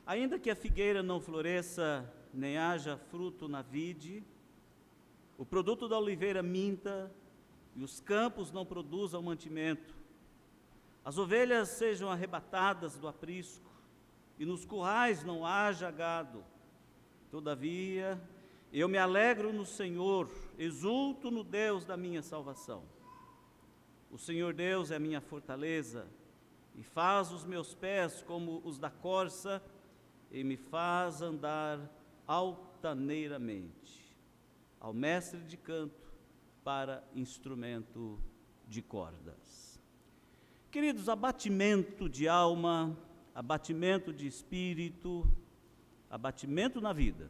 Ainda que a figueira não floresça, nem haja fruto na vide, o produto da oliveira minta, e os campos não produzam mantimento, as ovelhas sejam arrebatadas do aprisco, e nos currais não haja gado. Todavia, eu me alegro no Senhor, exulto no Deus da minha salvação. O Senhor Deus é a minha fortaleza, e faz os meus pés como os da corça, e me faz andar altaneiramente. Ao mestre de canto para instrumento de cordas. Queridos, abatimento de alma, abatimento de espírito, abatimento na vida,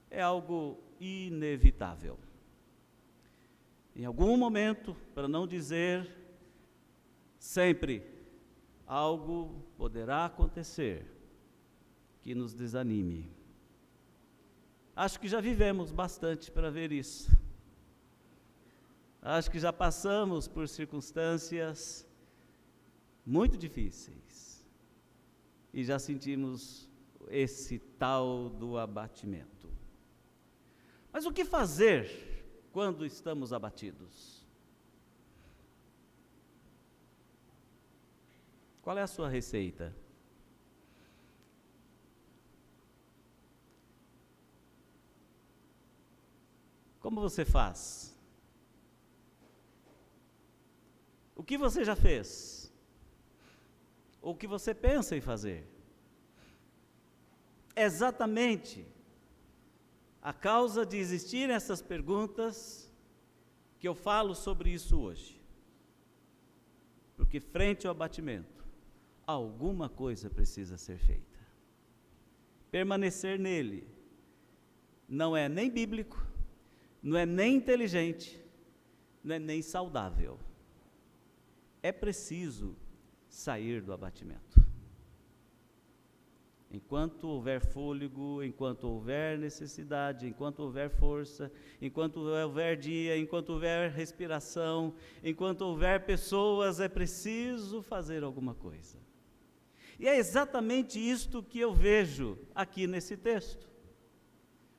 é algo inevitável. Em algum momento, para não dizer sempre, algo poderá acontecer que nos desanime. Acho que já vivemos bastante para ver isso. Acho que já passamos por circunstâncias muito difíceis e já sentimos esse tal do abatimento. Mas o que fazer quando estamos abatidos? Qual é a sua receita? Como você faz? O que você já fez? Ou o que você pensa em fazer? Exatamente a causa de existirem essas perguntas que eu falo sobre isso hoje. Porque frente ao abatimento, alguma coisa precisa ser feita. Permanecer nele não é nem bíblico, não é nem inteligente, não é nem saudável. É preciso sair do abatimento. Enquanto houver fôlego, enquanto houver necessidade, enquanto houver força, enquanto houver dia, enquanto houver respiração, enquanto houver pessoas, é preciso fazer alguma coisa. E é exatamente isto que eu vejo aqui nesse texto.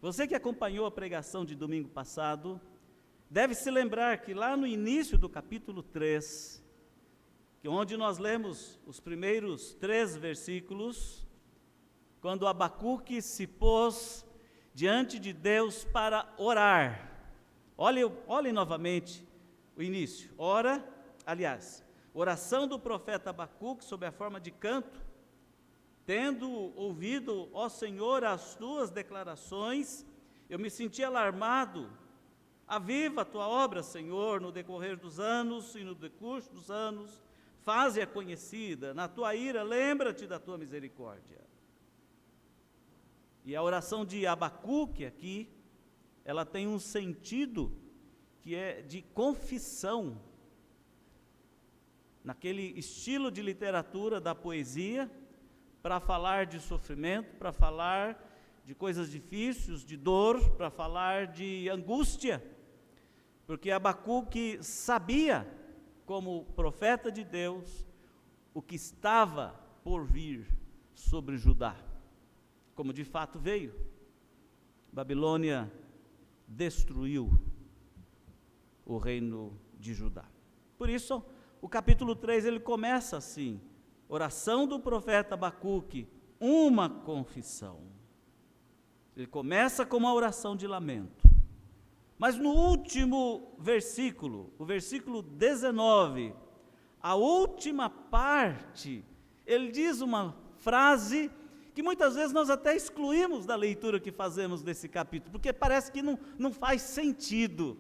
Você que acompanhou a pregação de domingo passado, deve se lembrar que lá no início do capítulo 3, onde nós lemos os primeiros 3 versículos, quando Abacuque se pôs diante de Deus para orar. Olhem novamente o início. Oração do profeta Abacuque sob a forma de canto. Tendo ouvido, ó Senhor, as tuas declarações, eu me senti alarmado. Aviva a tua obra, Senhor, no decorrer dos anos e no decurso dos anos. Faze-a conhecida. Na tua ira, lembra-te da tua misericórdia. E a oração de Abacuque aqui, ela tem um sentido que é de confissão, naquele estilo de literatura da poesia, para falar de sofrimento, para falar de coisas difíceis, de dor, para falar de angústia, porque Abacuque sabia, como profeta de Deus, o que estava por vir sobre Judá, como de fato veio. Babilônia destruiu o reino de Judá. Por isso, o capítulo 3, ele começa assim, oração do profeta Abacuque, uma confissão. Ele começa com uma oração de lamento. Mas no último versículo, o versículo 19, a última parte, ele diz uma frase que muitas vezes nós até excluímos da leitura que fazemos desse capítulo, porque parece que não faz sentido,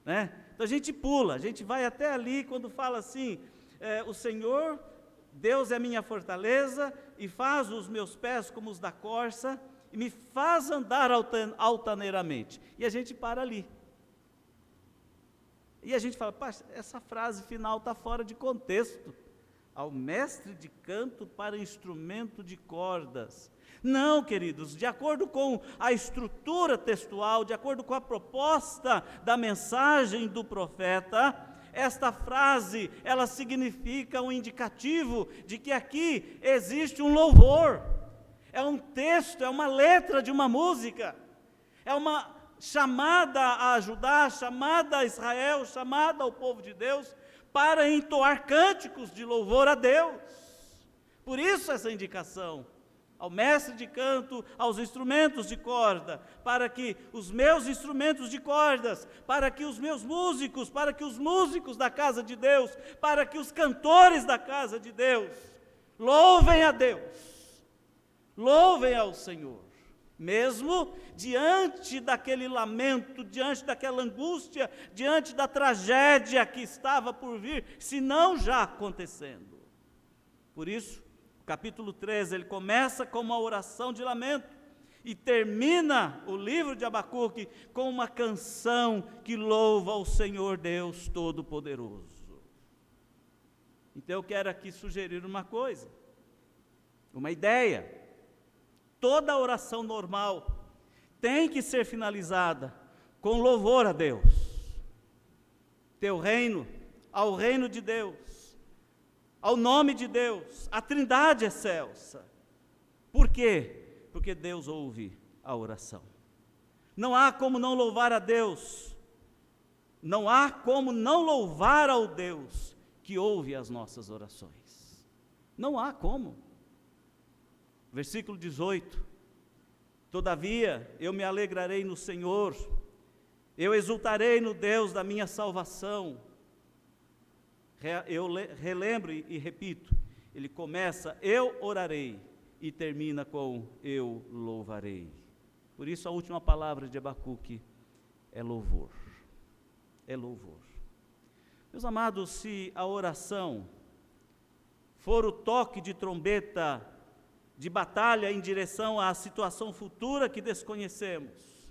né? Então a gente pula, a gente vai até ali quando fala assim, o Senhor, Deus é minha fortaleza, e faz os meus pés como os da corça, e me faz andar altaneiramente. E a gente para ali. E a gente fala, essa frase final está fora de contexto. Ao mestre de canto para instrumento de cordas. Não, queridos, de acordo com a estrutura textual, de acordo com a proposta da mensagem do profeta, esta frase, ela significa um indicativo de que aqui existe um louvor, é um texto, é uma letra de uma música, é uma chamada a Judá, chamada a Israel, chamada ao povo de Deus, para entoar cânticos de louvor a Deus. Por isso essa indicação ao mestre de canto, aos instrumentos de corda, para que os meus instrumentos de cordas, para que os meus músicos, para que os músicos da casa de Deus, para que os cantores da casa de Deus, louvem a Deus, louvem ao Senhor, mesmo diante daquele lamento, diante daquela angústia, diante da tragédia que estava por vir, se não já acontecendo. Por isso, capítulo 13, ele começa com uma oração de lamento e termina o livro de Abacuque com uma canção que louva ao Senhor Deus Todo-Poderoso. Então eu quero aqui sugerir uma coisa, uma ideia. Toda oração normal tem que ser finalizada com louvor a Deus. Teu reino, ao reino de Deus, ao nome de Deus, a Trindade excelsa. Por quê? Porque Deus ouve a oração. Não há como não louvar a Deus, não há como não louvar ao Deus que ouve as nossas orações. Não há como. Versículo 18: todavia eu me alegrarei no Senhor, eu exultarei no Deus da minha salvação. Eu relembro e repito, ele começa, eu orarei, e termina com, eu louvarei. Por isso a última palavra de Abacuque é louvor, é louvor. Meus amados, se a oração for o toque de trombeta, de batalha em direção à situação futura que desconhecemos,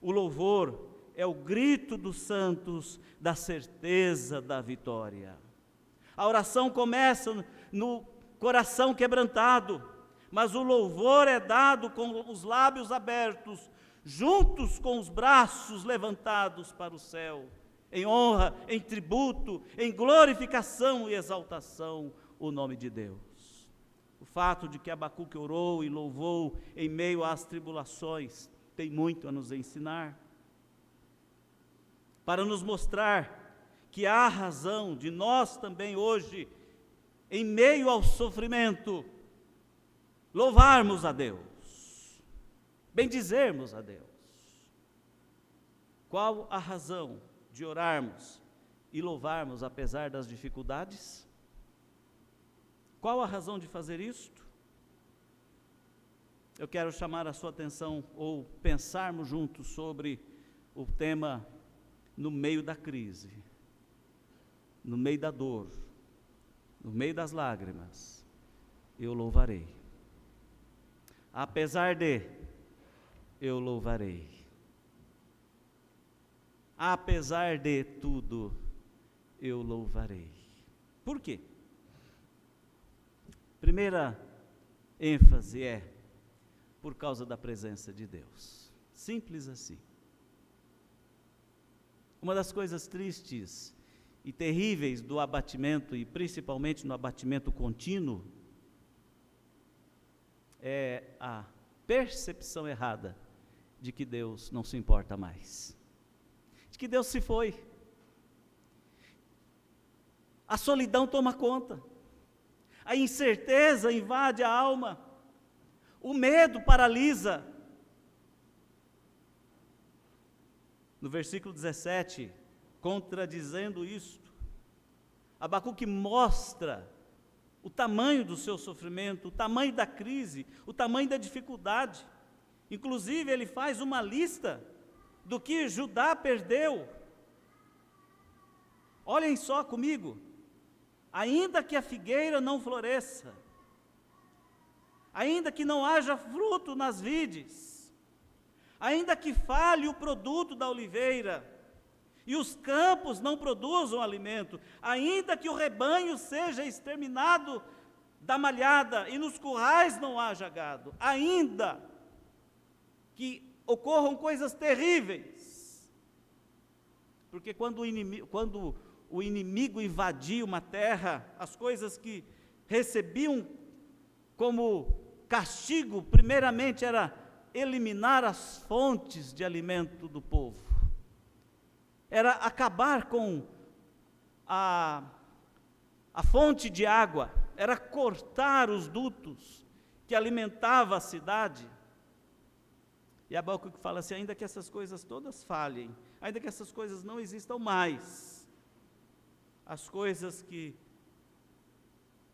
o louvor é o grito dos santos da certeza da vitória. A oração começa no coração quebrantado, mas o louvor é dado com os lábios abertos, juntos com os braços levantados para o céu, em honra, em tributo, em glorificação e exaltação o nome de Deus. O fato de que Abacuque orou e louvou em meio às tribulações tem muito a nos ensinar, para nos mostrar que há razão de nós também hoje, em meio ao sofrimento, louvarmos a Deus, bendizermos a Deus. Qual a razão de orarmos e louvarmos apesar das dificuldades? Qual a razão de fazer isto? Eu quero chamar a sua atenção, ou pensarmos juntos sobre o tema no meio da crise, no meio da dor, no meio das lágrimas, eu louvarei. Apesar de, eu louvarei. Apesar de tudo, eu louvarei. Por quê? Primeira ênfase é por causa da presença de Deus. Simples assim. Uma das coisas tristes e terríveis do abatimento, e principalmente no abatimento contínuo, é a percepção errada de que Deus não se importa mais, de que Deus se foi. A solidão toma conta, a incerteza invade a alma, o medo paralisa. No versículo 17, contradizendo isto, Abacuque mostra o tamanho do seu sofrimento, o tamanho da crise, o tamanho da dificuldade. Inclusive, ele faz uma lista do que Judá perdeu. Olhem só comigo. Ainda que a figueira não floresça, ainda que não haja fruto nas vides, ainda que falhe o produto da oliveira, e os campos não produzam alimento, ainda que o rebanho seja exterminado da malhada, e nos currais não haja gado, ainda que ocorram coisas terríveis, porque quando o inimigo invadia uma terra, as coisas que recebiam como castigo, primeiramente era eliminar as fontes de alimento do povo, era acabar com a fonte de água, era cortar os dutos que alimentavam a cidade. E Abacuque fala assim: ainda que essas coisas todas falhem, ainda que essas coisas não existam mais, as coisas que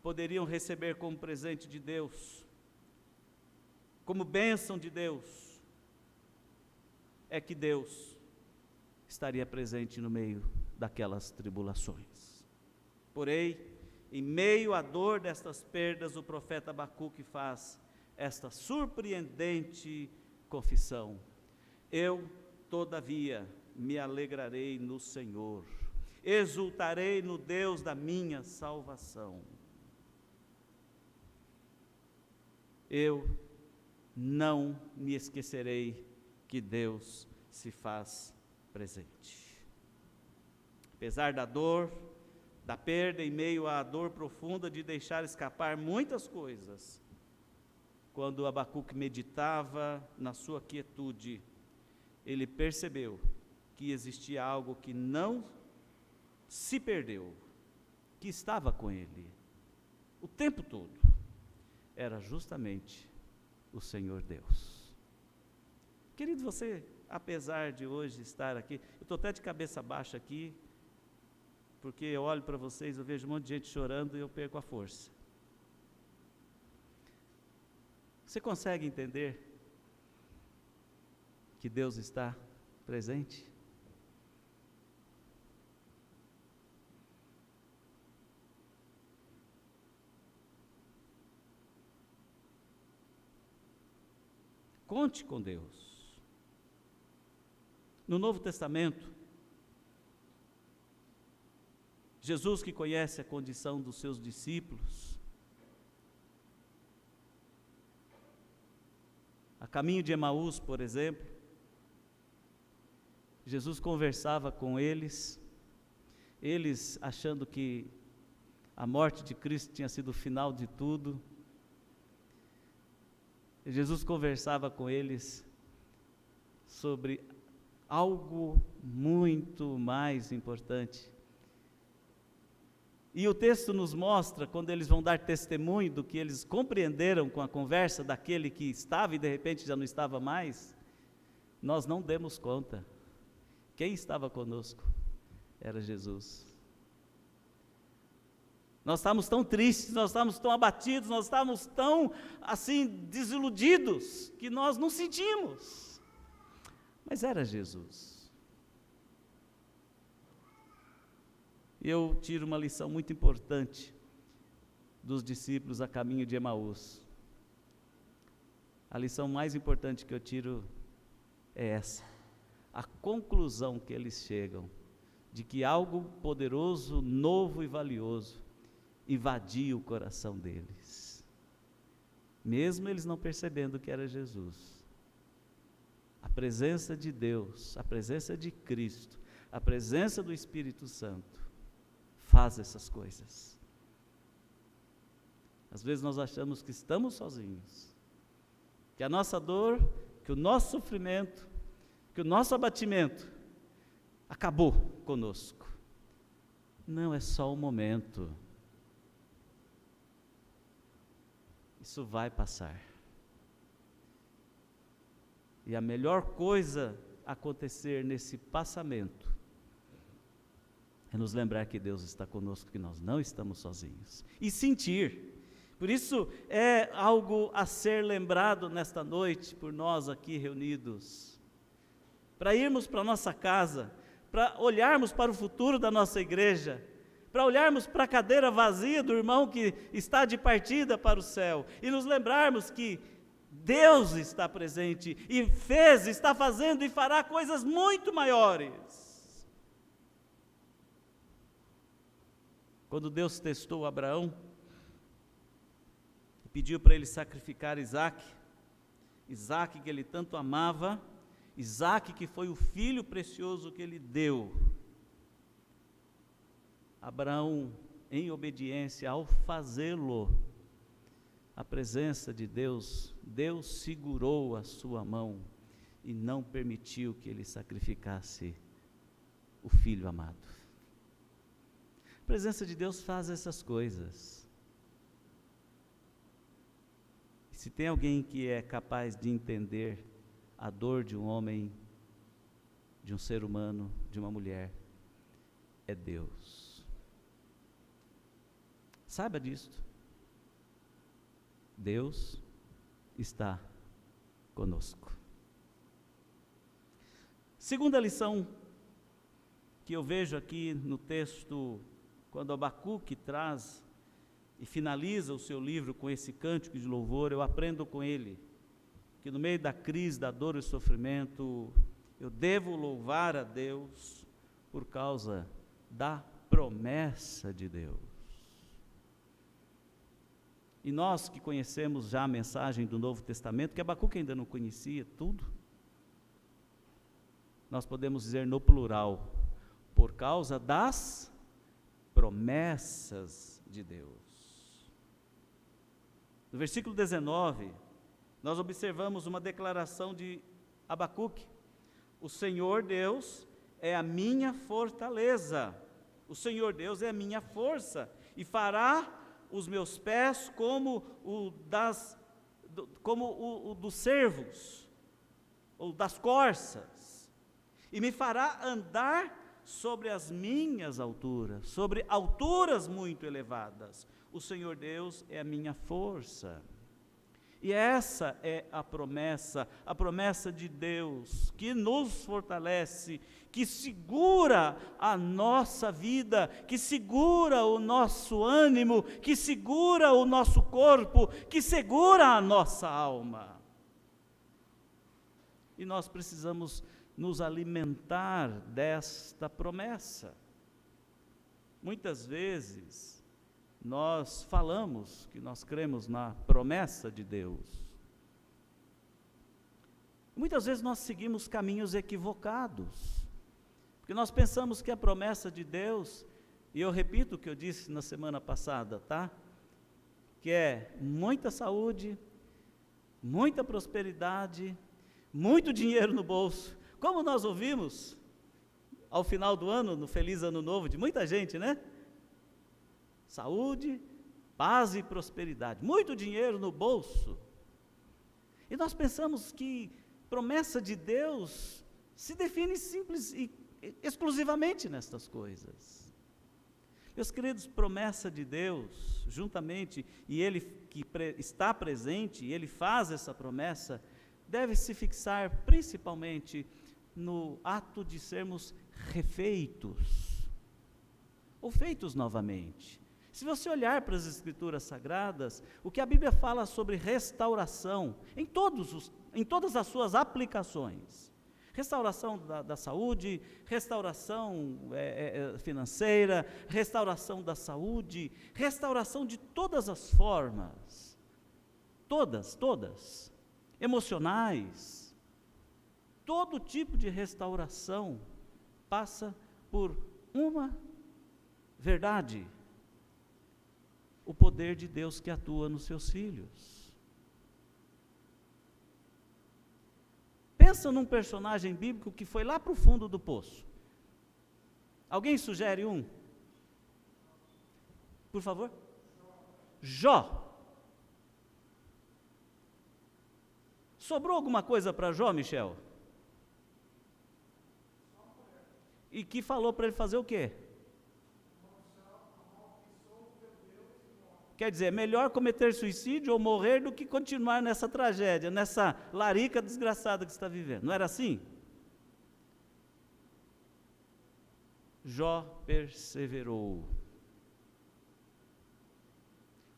poderiam receber como presente de Deus, como bênção de Deus, é que Deus estaria presente no meio daquelas tribulações. Porém, em meio à dor destas perdas, o profeta Abacuque faz esta surpreendente confissão: eu, todavia, me alegrarei no Senhor, exultarei no Deus da minha salvação. Eu não me esquecerei que Deus se faz presente. Apesar da dor, da perda, em meio à dor profunda de deixar escapar muitas coisas, quando Abacuque meditava na sua quietude, ele percebeu que existia algo que não se perdeu, que estava com ele o tempo todo, era justamente o Senhor Deus. Querido, você, apesar de hoje estar aqui, eu estou até de cabeça baixa aqui, porque eu olho para vocês, eu vejo um monte de gente chorando e eu perco a força. Você consegue entender que Deus está presente? Conte com Deus. No Novo Testamento, Jesus, que conhece a condição dos seus discípulos, a caminho de Emaús, por exemplo, Jesus conversava com eles achando que a morte de Cristo tinha sido o final de tudo. Jesus conversava com eles sobre algo muito mais importante. E o texto nos mostra, quando eles vão dar testemunho do que eles compreenderam com a conversa daquele que estava e de repente já não estava mais, nós não demos conta. Quem estava conosco era Jesus. Nós estávamos tão tristes, nós estávamos tão abatidos, nós estávamos tão, assim, desiludidos, que nós não sentimos. Mas era Jesus. Eu tiro uma lição muito importante dos discípulos a caminho de Emaús. A lição mais importante que eu tiro é essa: a conclusão que eles chegam de que algo poderoso, novo e valioso invadia o coração deles, mesmo eles não percebendo que era Jesus. A presença de Deus, a presença de Cristo, a presença do Espírito Santo faz essas coisas. Às vezes nós achamos que estamos sozinhos, que a nossa dor, que o nosso sofrimento, que o nosso abatimento acabou conosco. Não, é só um momento. Isso vai passar. E a melhor coisa a acontecer nesse passamento é nos lembrar que Deus está conosco, que nós não estamos sozinhos. E sentir. Por isso é algo a ser lembrado nesta noite por nós aqui reunidos. Para irmos para a nossa casa, para olharmos para o futuro da nossa igreja, para olharmos para a cadeira vazia do irmão que está de partida para o céu, e nos lembrarmos que Deus está presente, e fez, está fazendo e fará coisas muito maiores. Quando Deus testou Abraão, e pediu para ele sacrificar Isaque que ele tanto amava, Isaque que foi o filho precioso que ele deu, Abraão, em obediência, ao fazê-lo, a presença de Deus, Deus segurou a sua mão e não permitiu que ele sacrificasse o filho amado. A presença de Deus faz essas coisas. Se tem alguém que é capaz de entender a dor de um homem, de um ser humano, de uma mulher, é Deus. Saiba disto. Deus está conosco. Segunda lição que eu vejo aqui no texto, quando Abacuque traz e finaliza o seu livro com esse cântico de louvor, eu aprendo com ele que no meio da crise, da dor e do sofrimento, eu devo louvar a Deus por causa da promessa de Deus. E nós que conhecemos já a mensagem do Novo Testamento, que Abacuque ainda não conhecia tudo, nós podemos dizer no plural, por causa das promessas de Deus. No versículo 19, nós observamos uma declaração de Abacuque: o Senhor Deus é a minha fortaleza, o Senhor Deus é a minha força, e fará os meus pés como o dos cervos, ou das corças, e me fará andar sobre as minhas alturas, sobre alturas muito elevadas. O Senhor Deus é a minha força. E essa é a promessa de Deus, que nos fortalece, que segura a nossa vida, que segura o nosso ânimo, que segura o nosso corpo, que segura a nossa alma. E nós precisamos nos alimentar desta promessa. Muitas vezes, nós falamos que nós cremos na promessa de Deus. Muitas vezes nós seguimos caminhos equivocados, porque nós pensamos que a promessa de Deus, e eu repito o que eu disse na semana passada, tá? Que é muita saúde, muita prosperidade, muito dinheiro no bolso, como nós ouvimos ao final do ano, no Feliz Ano Novo, de muita gente, né? Saúde, paz e prosperidade, muito dinheiro no bolso. E nós pensamos que promessa de Deus se define simples e exclusivamente nestas coisas. Meus queridos, promessa de Deus, juntamente, e Ele que está presente, e Ele faz essa promessa, deve se fixar principalmente no ato de sermos refeitos, ou feitos novamente. Se você olhar para as Escrituras Sagradas, o que a Bíblia fala sobre restauração, em todas as suas aplicações, restauração da saúde, restauração financeira, restauração da saúde, restauração de todas as formas, todas, emocionais, todo tipo de restauração passa por uma verdade: o poder de Deus que atua nos seus filhos. Pensa num personagem bíblico que foi lá para o fundo do poço. Alguém sugere um? Por favor? Jó. Sobrou alguma coisa para Jó, Michel? E que falou para ele fazer o quê? Quer dizer, é melhor cometer suicídio ou morrer do que continuar nessa tragédia, nessa larica desgraçada que você está vivendo. Não era assim? Jó perseverou.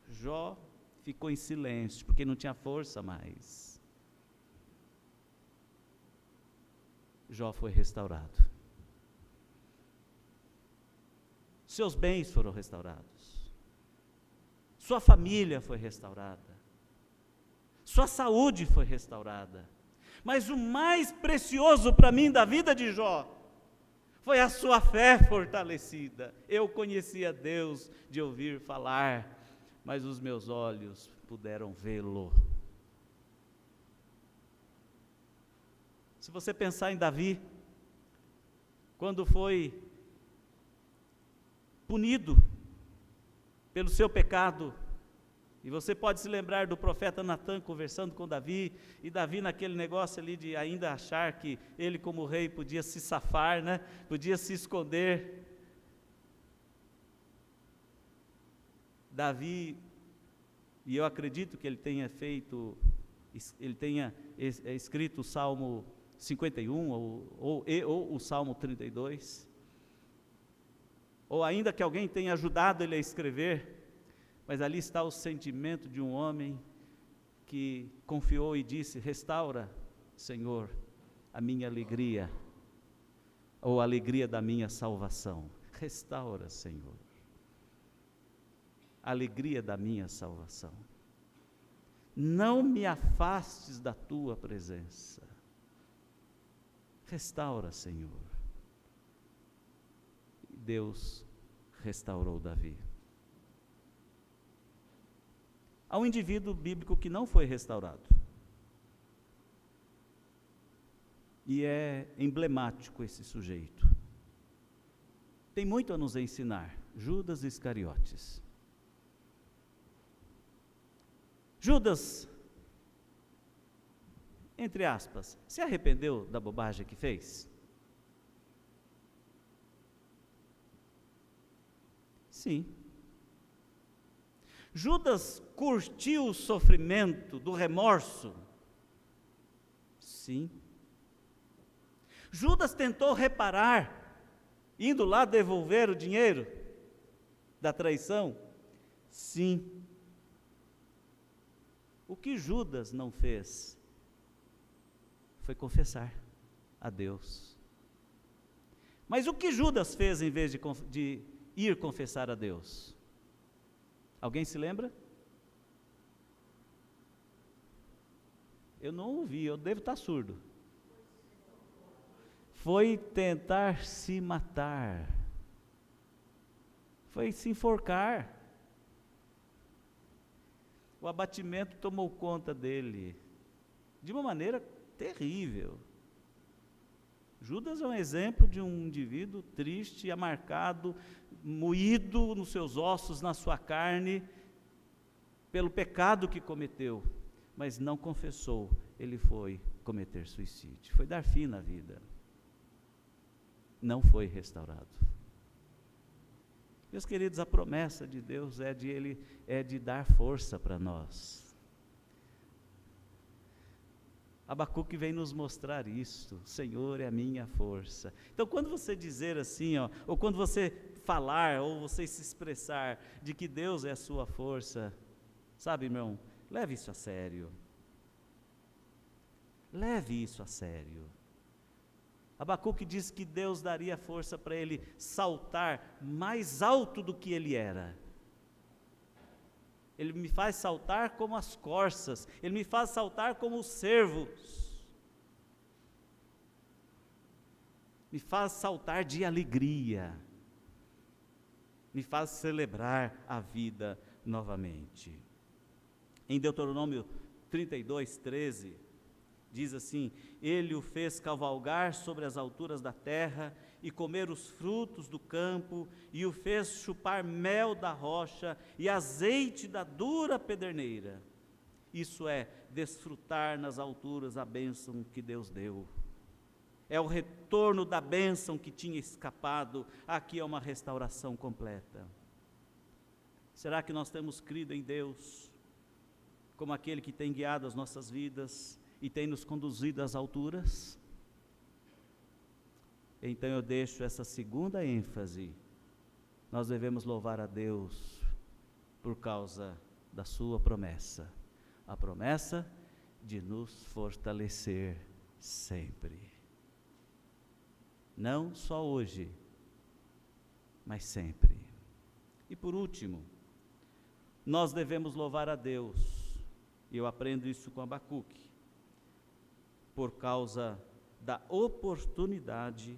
Jó ficou em silêncio, porque não tinha força mais. Jó foi restaurado. Seus bens foram restaurados. Sua família foi restaurada, sua saúde foi restaurada, mas o mais precioso para mim da vida de Jó Foi a sua fé fortalecida. Eu conhecia Deus de ouvir falar, mas os meus olhos puderam vê-lo. Se você pensar em Davi, quando foi punido pelo seu pecado, e você pode se lembrar do profeta Natã conversando com Davi, e Davi naquele negócio ali de ainda achar que ele como rei podia se safar, né? Podia se esconder. Davi, e eu acredito que ele tenha escrito o Salmo 51 ou o Salmo 32, ou ainda que alguém tenha ajudado ele a escrever, mas ali está o sentimento de um homem que confiou e disse: restaura, Senhor, a minha alegria, ou a alegria da minha salvação. Restaura, Senhor, a alegria da minha salvação. Não me afastes da tua presença. Restaura, Senhor. Deus restaurou Davi. Há um indivíduo bíblico que não foi restaurado. E é emblemático esse sujeito. Tem muito a nos ensinar. Judas Iscariotes. Judas, entre aspas, se arrependeu da bobagem que fez? Sim. Judas curtiu o sofrimento do remorso? Sim. Judas tentou reparar, indo lá devolver o dinheiro da traição? Sim. O que Judas não fez foi confessar a Deus. Mas o que Judas fez em vez de ir confessar a Deus? Alguém se lembra? Eu não ouvi, eu devo estar surdo. Foi tentar se matar. Foi se enforcar. O abatimento tomou conta dele, de uma maneira terrível. Judas é um exemplo de um indivíduo triste, amargado, moído nos seus ossos, na sua carne, pelo pecado que cometeu, mas não confessou, ele foi cometer suicídio, foi dar fim na vida, não foi restaurado. Meus queridos, a promessa de Deus é de dar força para nós. Abacuque vem nos mostrar isto: o Senhor é a minha força. Então, quando você dizer assim, ou quando você falar, ou você se expressar de que Deus é a sua força, sabe, irmão, leve isso a sério. Leve isso a sério. Abacuque diz que Deus daria força para ele saltar mais alto do que ele era. Ele me faz saltar como as corças, ele me faz saltar como os cervos, me faz saltar de alegria, me faz celebrar a vida novamente. Em Deuteronômio 32:13, diz assim: ele o fez cavalgar sobre as alturas da terra e comer os frutos do campo, e o fez chupar mel da rocha e azeite da dura pederneira. Isso é desfrutar nas alturas a bênção que Deus deu. É o retorno da bênção que tinha escapado. Aqui é uma restauração completa. Será que nós temos crido em Deus como aquele que tem guiado as nossas vidas e tem nos conduzido às alturas? Então eu deixo essa segunda ênfase. Nós devemos louvar a Deus por causa da sua promessa, a promessa de nos fortalecer sempre. Não só hoje, mas sempre. E por último, nós devemos louvar a Deus, e eu aprendo isso com Abacuque, por causa da oportunidade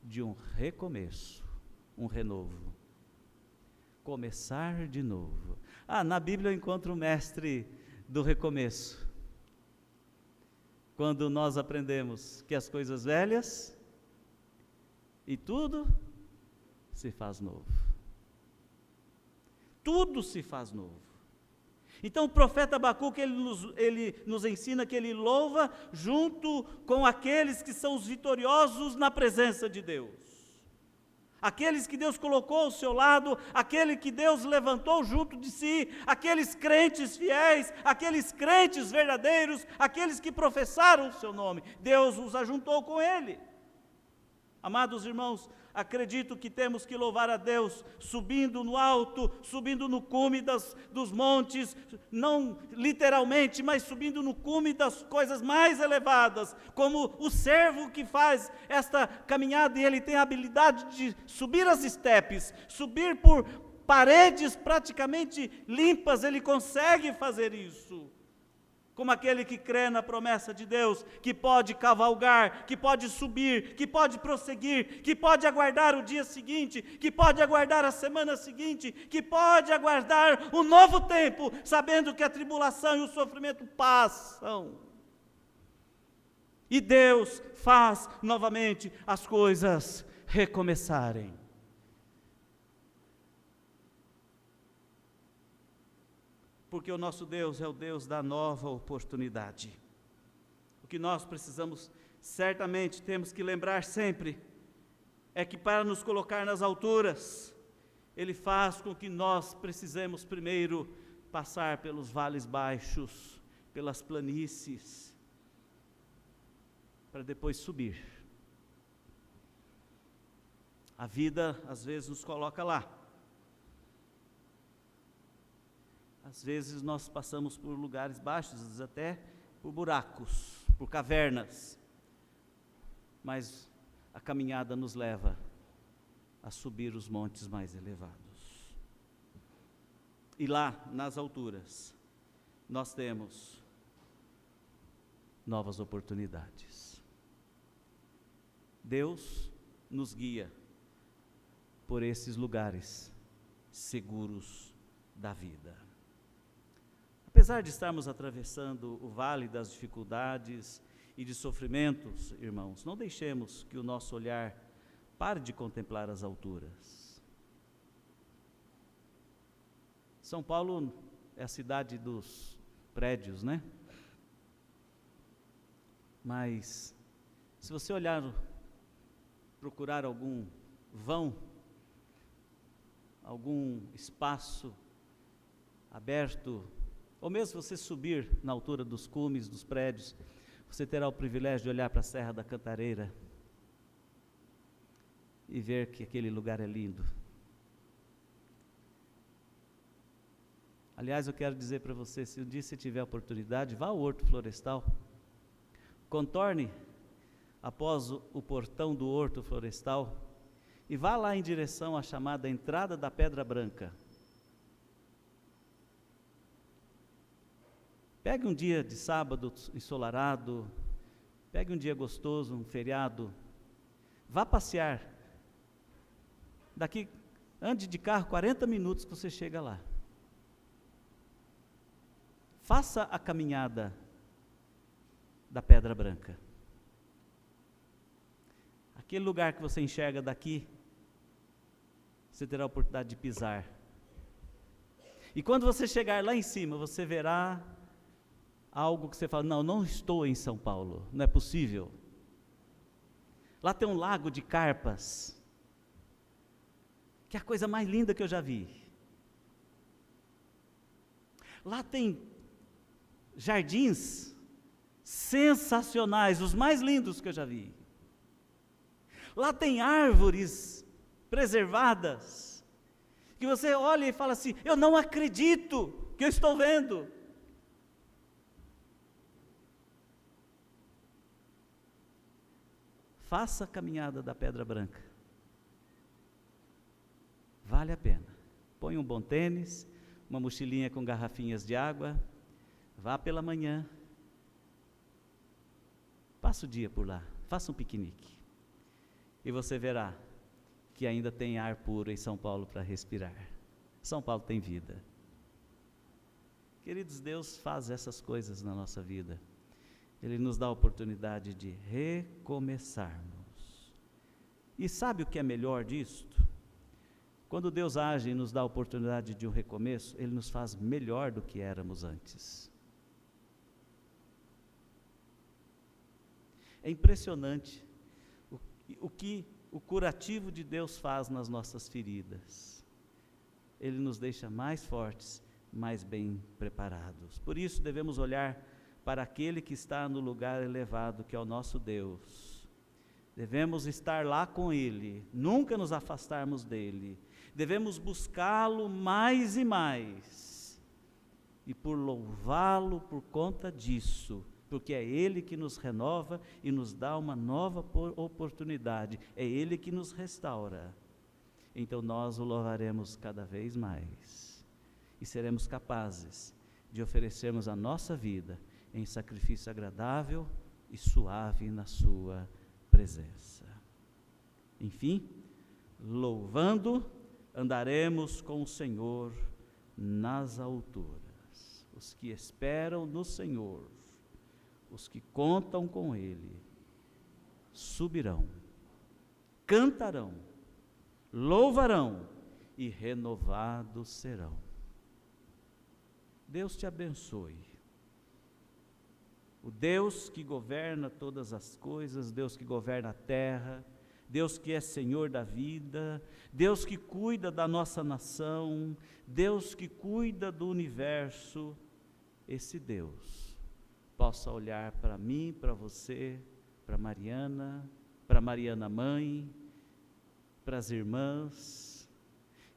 de um recomeço, um renovo. Começar de novo. Na Bíblia eu encontro o mestre do recomeço. Quando nós aprendemos que as coisas velhas e tudo se faz novo. Tudo se faz novo. Então o profeta Abacuque, ele nos ensina que ele louva junto com aqueles que são os vitoriosos na presença de Deus. Aqueles que Deus colocou ao seu lado, aquele que Deus levantou junto de si, aqueles crentes fiéis, aqueles crentes verdadeiros, aqueles que professaram o seu nome, Deus os ajuntou com ele. Amados irmãos, acredito que temos que louvar a Deus subindo no alto, subindo no cume dos montes, não literalmente, mas subindo no cume das coisas mais elevadas, como o servo que faz esta caminhada e ele tem a habilidade de subir as estepes, subir por paredes praticamente limpas, ele consegue fazer isso. Como aquele que crê na promessa de Deus, que pode cavalgar, que pode subir, que pode prosseguir, que pode aguardar o dia seguinte, que pode aguardar a semana seguinte, que pode aguardar um novo tempo, sabendo que a tribulação e o sofrimento passam. E Deus faz novamente as coisas recomeçarem. Porque o nosso Deus é o Deus da nova oportunidade. O que nós precisamos, certamente, temos que lembrar sempre, é que para nos colocar nas alturas, Ele faz com que nós precisemos primeiro passar pelos vales baixos, pelas planícies, para depois subir. A vida, às vezes, nos coloca lá. Às vezes nós passamos por lugares baixos, às vezes até por buracos, por cavernas, mas a caminhada nos leva a subir os montes mais elevados. E lá, nas alturas, nós temos novas oportunidades. Deus nos guia por esses lugares seguros da vida. Apesar de estarmos atravessando o vale das dificuldades e de sofrimentos, irmãos, não deixemos que o nosso olhar pare de contemplar as alturas. São Paulo é a cidade dos prédios, né? Mas, se você procurar algum vão, algum espaço aberto, ou mesmo você subir na altura dos cumes, dos prédios, você terá o privilégio de olhar para a Serra da Cantareira e ver que aquele lugar é lindo. Aliás, eu quero dizer para você, se um dia você tiver a oportunidade, vá ao Horto Florestal, contorne após o portão do Horto Florestal e vá lá em direção à chamada Entrada da Pedra Branca. Pegue um dia de sábado ensolarado, pegue um dia gostoso, um feriado, vá passear. Daqui, ande de carro 40 minutos que você chega lá. Faça a caminhada da Pedra Branca. Aquele lugar que você enxerga daqui, você terá a oportunidade de pisar. E quando você chegar lá em cima, você verá algo que você fala, não estou em São Paulo, não é possível. Lá tem um lago de carpas, que é a coisa mais linda que eu já vi. Lá tem jardins sensacionais, os mais lindos que eu já vi. Lá tem árvores preservadas, que você olha e fala assim, eu não acredito que eu estou vendo. Faça a caminhada da Pedra Branca. Vale a pena. Põe um bom tênis, uma mochilinha com garrafinhas de água, vá pela manhã, passa o dia por lá, faça um piquenique. e você verá que ainda tem ar puro em São Paulo para respirar. São Paulo tem vida. Queridos, Deus faz essas coisas na nossa vida. Ele nos dá a oportunidade de recomeçarmos. E sabe o que é melhor disto? Quando Deus age e nos dá a oportunidade de um recomeço, Ele nos faz melhor do que éramos antes. É impressionante o que o curativo de Deus faz nas nossas feridas. Ele nos deixa mais fortes, mais bem preparados. Por isso devemos olhar para aquele que está no lugar elevado, que é o nosso Deus. Devemos estar lá com Ele, nunca nos afastarmos dEle. Devemos buscá-lo mais e mais. E por louvá-lo por conta disso, porque é Ele que nos renova e nos dá uma nova oportunidade. É Ele que nos restaura. Então nós o louvaremos cada vez mais. E seremos capazes de oferecermos a nossa vida em sacrifício agradável e suave na sua presença. Enfim, louvando, andaremos com o Senhor nas alturas. Os que esperam no Senhor, os que contam com Ele, subirão, cantarão, louvarão e renovados serão. Deus te abençoe. O Deus que governa todas as coisas, Deus que governa a terra, Deus que é Senhor da vida, Deus que cuida da nossa nação, Deus que cuida do universo, esse Deus possa olhar para mim, para você, para Mariana mãe, para as irmãs,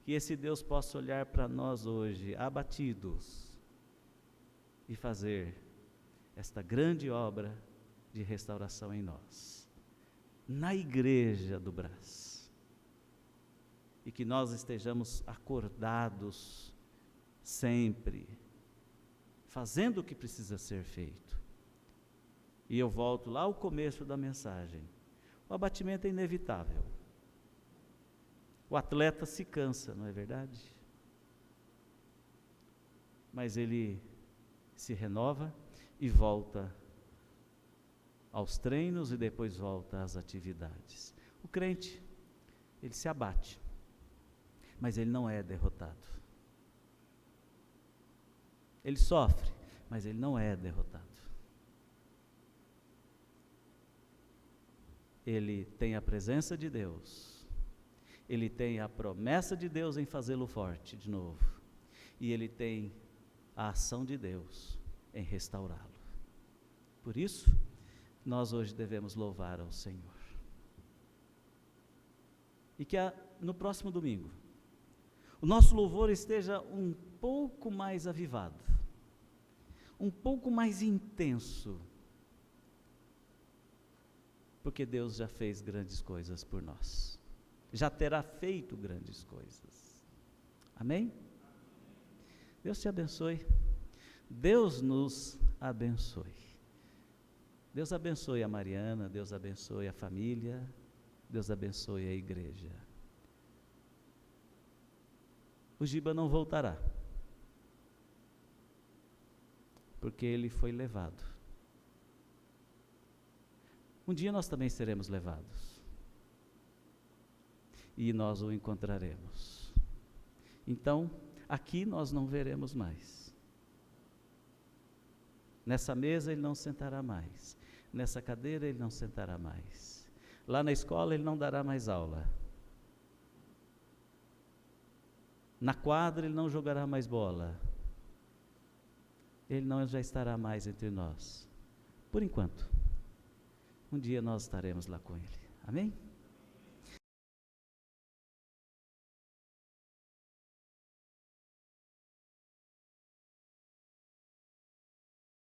que esse Deus possa olhar para nós hoje, abatidos, e fazer esta grande obra de restauração em nós, na igreja do Brás, e que nós estejamos acordados sempre, fazendo o que precisa ser feito. E eu volto lá ao começo da mensagem, o abatimento é inevitável, o atleta se cansa, não é verdade? Mas ele se renova e volta aos treinos e depois volta às atividades. O crente, ele se abate, mas ele não é derrotado. Ele sofre, mas ele não é derrotado. Ele tem a presença de Deus, ele tem a promessa de Deus em fazê-lo forte de novo, e ele tem a ação de Deus em restaurá-lo. Por isso, nós hoje devemos louvar ao Senhor. E que no próximo domingo, o nosso louvor esteja um pouco mais avivado, um pouco mais intenso, porque Deus já fez grandes coisas por nós, já terá feito grandes coisas. Amém? Deus te abençoe. Deus nos abençoe. Deus abençoe a Mariana, Deus abençoe a família, Deus abençoe a igreja. O Giba não voltará, porque ele foi levado. Um dia nós também seremos levados, e nós o encontraremos. Então, aqui nós não veremos mais. Nessa mesa ele não sentará mais, nessa cadeira ele não sentará mais, lá na escola ele não dará mais aula, na quadra ele não jogará mais bola, ele não já estará mais entre nós, por enquanto. Um dia nós estaremos lá com ele, amém?